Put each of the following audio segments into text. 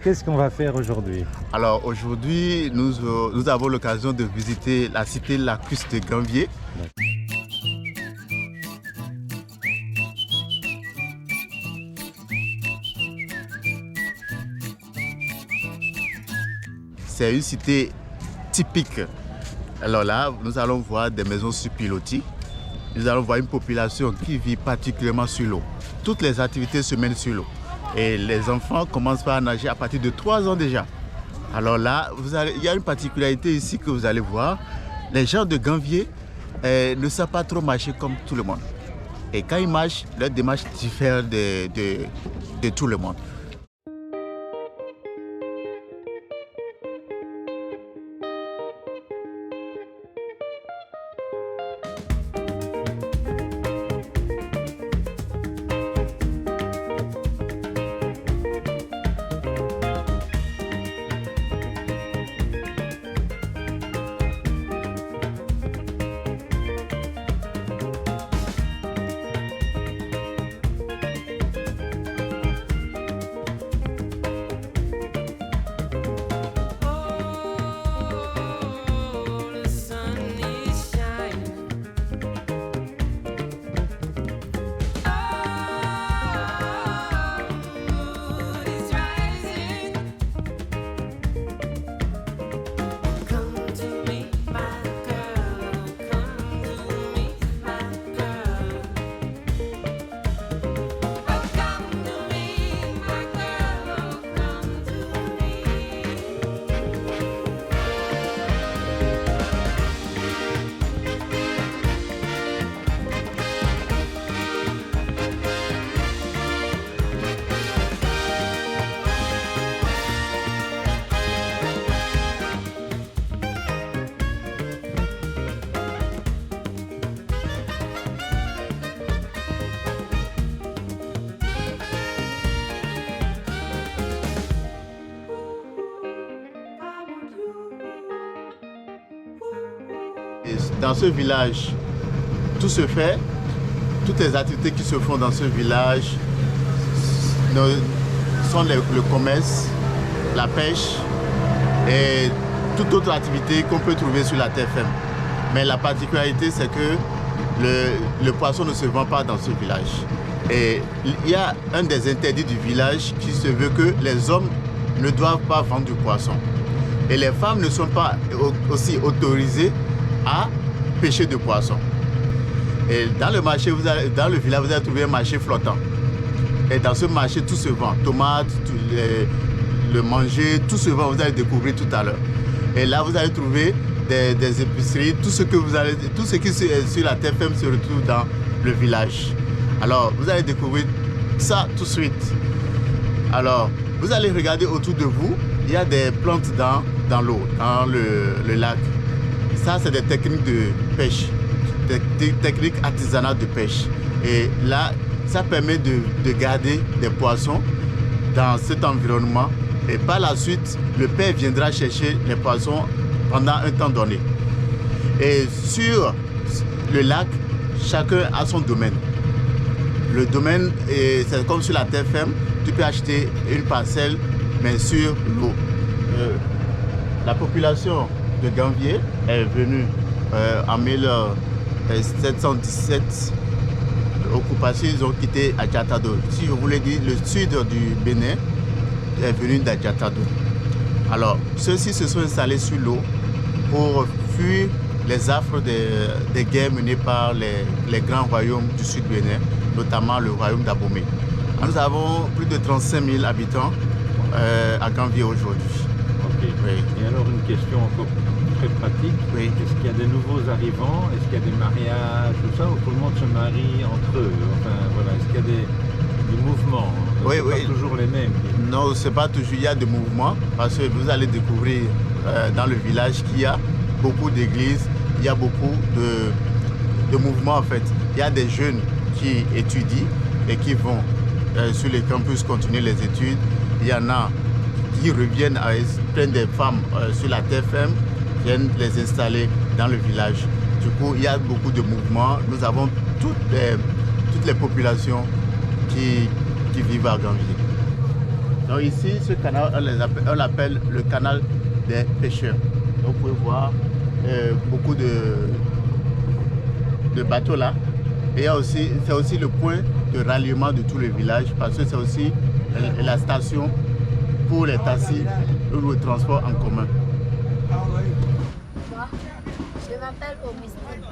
Qu'est-ce qu'on va faire aujourd'hui? Alors aujourd'hui, nous avons l'occasion de visiter la cité lacustre de Ganvié. C'est une cité typique. Alors là, nous allons voir des maisons sur pilotis. Nous allons voir une population qui vit particulièrement sur l'eau. Toutes les activités se mènent sur l'eau. Et les enfants commencent par nager à partir de 3 ans déjà. Alors là, il y a une particularité ici que vous allez voir. Les gens de Ganvié ne savent pas trop marcher comme tout le monde. Et quand ils marchent, leur démarche diffère de tout le monde. Dans ce village, tout se fait, toutes les activités qui se font dans ce village sont le commerce, la pêche et toute autre activité qu'on peut trouver sur la terre ferme. Mais la particularité, c'est que le poisson ne se vend pas dans ce village. Et il y a un des interdits du village qui se veut que les hommes ne doivent pas vendre du poisson. Et les femmes ne sont pas aussi autorisées à pêcher de poissons. Et dans le marché, dans le village, vous allez trouver un marché flottant. Et dans ce marché, tout se vend. Tomates, le manger, tout se vend. Vous allez découvrir tout à l'heure. Et là, vous allez trouver des épiceries. Tout ce qui est sur la terre ferme se retrouve dans le village. Alors, vous allez découvrir ça tout de suite. Alors, vous allez regarder autour de vous. Il y a des plantes dans l'eau, dans le lac. Ça, c'est des techniques de pêche, des techniques artisanales de pêche. Et là, ça permet de garder des poissons dans cet environnement. Et par la suite, le père viendra chercher les poissons pendant un temps donné. Et sur le lac, chacun a son domaine. Le domaine, c'est comme sur la terre ferme, tu peux acheter une parcelle, mais sur l'eau. La population de Ganvié est venue en 1717. Occupation, ils ont quitté Adjatado. Si je voulais dire, le sud du Bénin est venu d'Adjatado. Alors, ceux-ci se sont installés sur l'eau pour fuir les affres des guerres menées par les grands royaumes du sud Bénin, notamment le royaume d'Abomey. Nous avons plus de 35 000 habitants à Ganvié aujourd'hui. Okay. Oui. Et alors une question encore très pratique. Oui. Est-ce qu'il y a des nouveaux arrivants? Est-ce qu'il y a des mariages, tout ça, ou tout le monde se marie entre eux? Enfin voilà, est-ce qu'il y a des mouvements? Oui, c'est pas toujours les mêmes. Non, c'est pas toujours. Il y a des mouvements parce que vous allez découvrir dans le village qu'il y a beaucoup d'églises, il y a beaucoup de mouvements en fait. Il y a des jeunes qui étudient et qui vont sur les campus continuer les études. Il y en a qui reviennent avec plein de femmes sur la terre ferme, viennent les installer dans le village. Du coup, il y a beaucoup de mouvements. Nous avons toutes les populations qui vivent à Ganvié. Donc ici, ce canal, on l'appelle le canal des pêcheurs. Donc vous pouvez voir beaucoup de bateaux là. Et c'est aussi le point de ralliement de tout le village parce que c'est aussi la station pour les taxis ou le transport en commun. Moi, je m'appelle Augustine.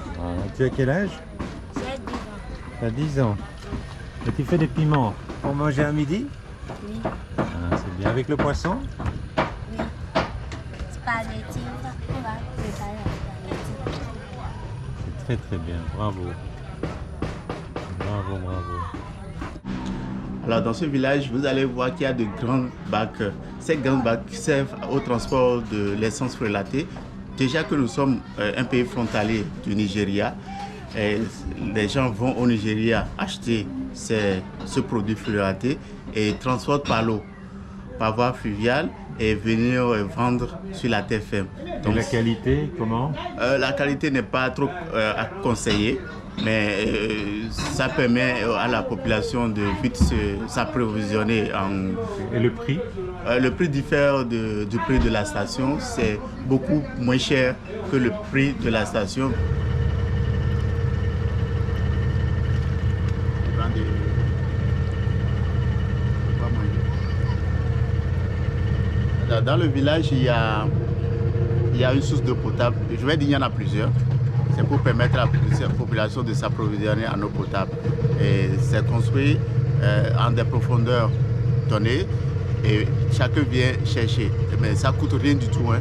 Tu as quel âge? J'ai 10 ans. Tu as 10 ans. Et tu fais des piments pour manger à midi? Oui. C'est bien. Avec le poisson? Oui. Spaghetti, on va préparer un spaghetti. C'est très très bien. Bravo. Bravo, bravo. Alors dans ce village, vous allez voir qu'il y a de grandes bacs. Ces grandes bacs servent au transport de l'essence frelatée. Déjà que nous sommes un pays frontalier du Nigeria, les gens vont au Nigeria acheter ce produit freelaté et transportent par l'eau, par voie fluviale et venir vendre sur la terre ferme. Donc, la qualité, comment? La qualité n'est pas trop à conseiller, mais ça permet à la population de vite s'approvisionner. Et le prix? Le prix diffère du prix de la station. C'est beaucoup moins cher que le prix de la station. Dans le village, il y a une source d'eau potable. Je vais dire qu'il y en a plusieurs. C'est pour permettre à la population de s'approvisionner en eau potable. Et c'est construit en des profondeurs données et chacun vient chercher. Mais ça coûte rien du tout. Hein.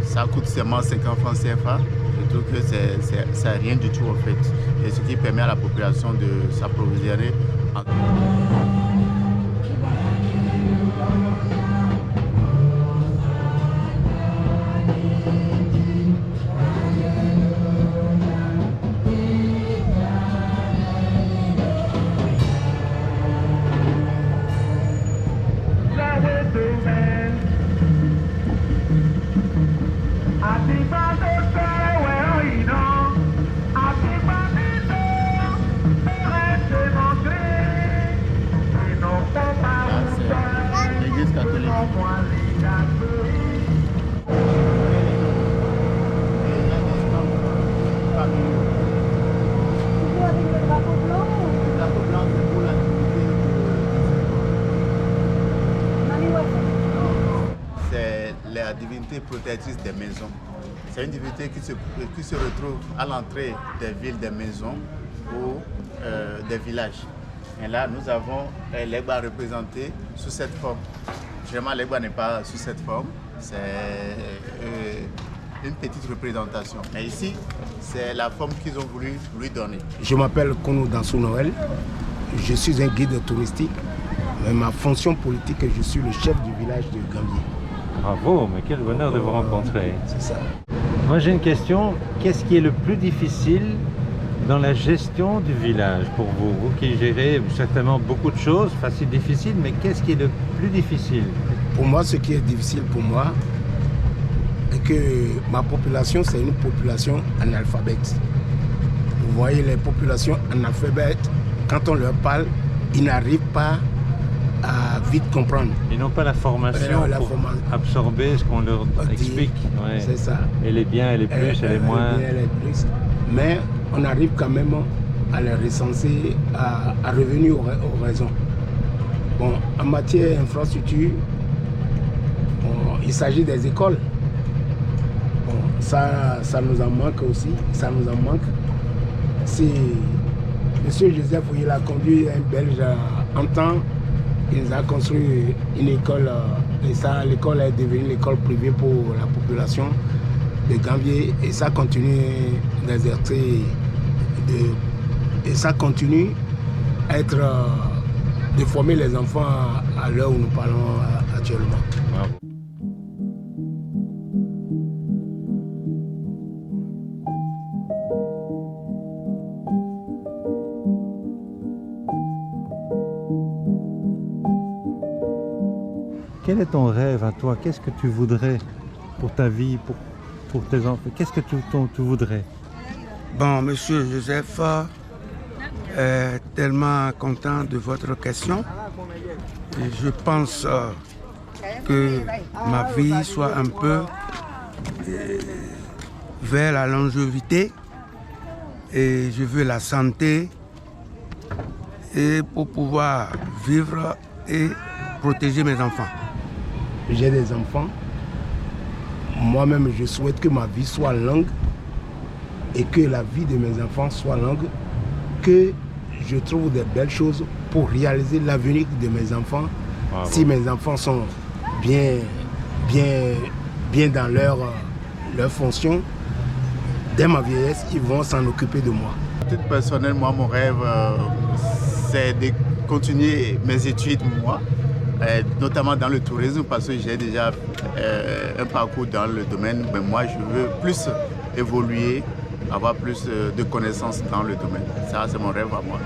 Ça coûte seulement 50 francs CFA. Je trouve que c'est rien du tout en fait. Et ce qui permet à la population de s'approvisionner en la divinité protectrice des maisons. C'est une divinité qui se retrouve à l'entrée des villes, des maisons ou des villages. Et là, nous avons l'Egba représenté sous cette forme. Généralement, l'Egba n'est pas sous cette forme. C'est une petite représentation. Mais ici, c'est la forme qu'ils ont voulu lui donner. Je m'appelle Konou Dansou Noël. Je suis un guide touristique. Mais ma fonction politique, je suis le chef du village de Gambier. Bravo, mais quel bonheur de vous rencontrer. C'est ça. Moi j'ai une question, qu'est-ce qui est le plus difficile dans la gestion du village pour vous? Vous qui gérez certainement beaucoup de choses, facile, difficile, mais qu'est-ce qui est le plus difficile? Pour moi, ce qui est difficile pour moi, est que ma population, c'est une population analphabète. Vous voyez, les populations analphabètes, quand on leur parle, ils n'arrivent pas à vite comprendre. Ils n'ont pas la formation pour absorber ce qu'on leur explique. Ouais. C'est ça. Et les biens, et les plus, et les moins. Mais on arrive quand même à les recenser, à revenir aux raisons. Bon, en matière d'infrastructure, il s'agit des écoles. Bon, ça nous en manque aussi. Ça nous en manque. Si M. Joseph, il a conduit un Belge en temps. Il a construit une école et ça, l'école est devenue l'école privée pour la population de Gambier et ça continue d'exercer et ça continue à être de former les enfants à l'heure où nous parlons actuellement. Bravo. Quel est ton rêve à toi? Qu'est-ce que tu voudrais pour ta vie, pour tes enfants? Qu'est-ce que tu voudrais? Bon, Monsieur Joseph, tellement content de votre question. Et je pense que ma vie soit un peu vers la longévité et je veux la santé et pour pouvoir vivre et protéger mes enfants. J'ai des enfants. Moi-même, je souhaite que ma vie soit longue et que la vie de mes enfants soit longue, que je trouve des belles choses pour réaliser l'avenir de mes enfants. Bravo. Si mes enfants sont bien dans leur fonction, dès ma vieillesse, ils vont s'en occuper de moi. À titre personnel, moi, mon rêve, c'est de continuer mes études, moi, notamment dans le tourisme, parce que j'ai déjà un parcours dans le domaine, mais moi, je veux plus évoluer, avoir plus de connaissances dans le domaine. Ça, c'est mon rêve à moi.